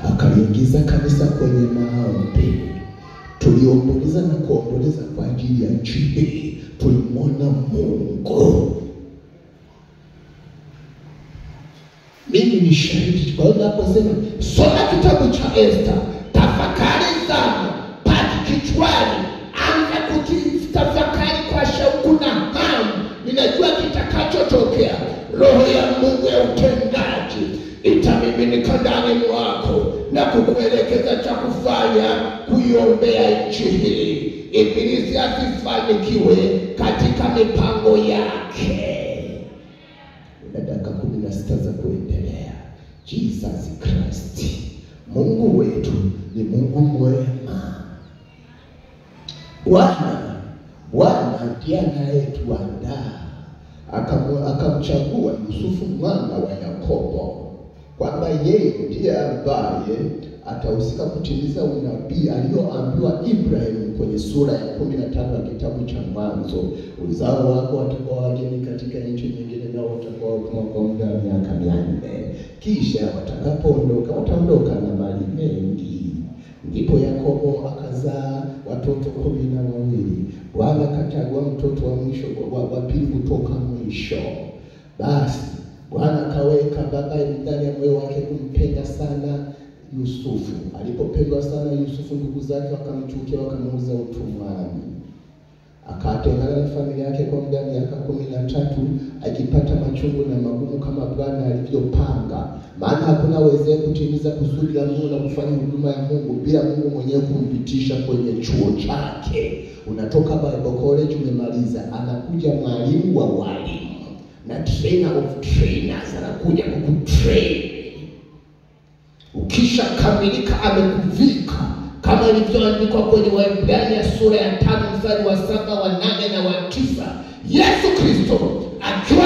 akaliingiza kanisa kwenye maombi. Tuliomboleza na kuomboleza kwa ajili ya nchi hii. Tulimwona Mungu. Mimi ni shahidi. Kwa hiyo naposema soma kitabu cha Esther, tafakari sana, paki kichwani, anza kutafakari kwa shauku na hamu. Ninajua kitakachotokea. Roho ya Mungu ya utendaji itamiminika ndani mwako na kukuelekeza cha kufanya kuiombea nchi hii. Ibilisi asifanikiwe katika mipango yake. Na dakika 16 za kuendelea. Jesus Christ, Mungu wetu ni Mungu mwema. Bwana ndiye anayetuandaa. Akamchagua Yusufu mwana wa Yakobo kwamba yeye ndiye ambaye atahusika kutimiza unabii alioambiwa Ibrahim kwenye sura ya 15 ya kitabu cha Mwanzo. Uzao wako watakuwa wageni katika nchi nyingine, na watakuwa kwa muda wa miaka 400. Kisha watakapoondoka, wataondoka na mali mengi. Ndipo Yakobo akazaa watoto 12. Bwana akachagua mtoto wa mwisho wa pili kutoka mwisho. Basi Bwana akaweka babaye ndani ya moyo wake kumpenda sana Yusufu. Alipopendwa sana Yusufu, ndugu zake wakamchukia, wakamuuza utumwani. Akatengana na familia yake kwa muda wa miaka 13, akipata machungu na magumu kama Bwana alivyopanga. Maana hakuna wezaye kutimiza kusudi la Mungu na kufanya huduma ya Mungu bila Mungu mwenyewe kumpitisha kwenye chuo chake. Unatoka Bible College umemaliza, anakuja mwalimu wa walimu na trainer of trainers, anakuja kukutrain. Ukisha kamilika amekuvika kama ilivyoandikwa kwenye Waebrania sura ya 5 mstari wa 7, wa 8 na wa 9. Yesu Kristo akiwa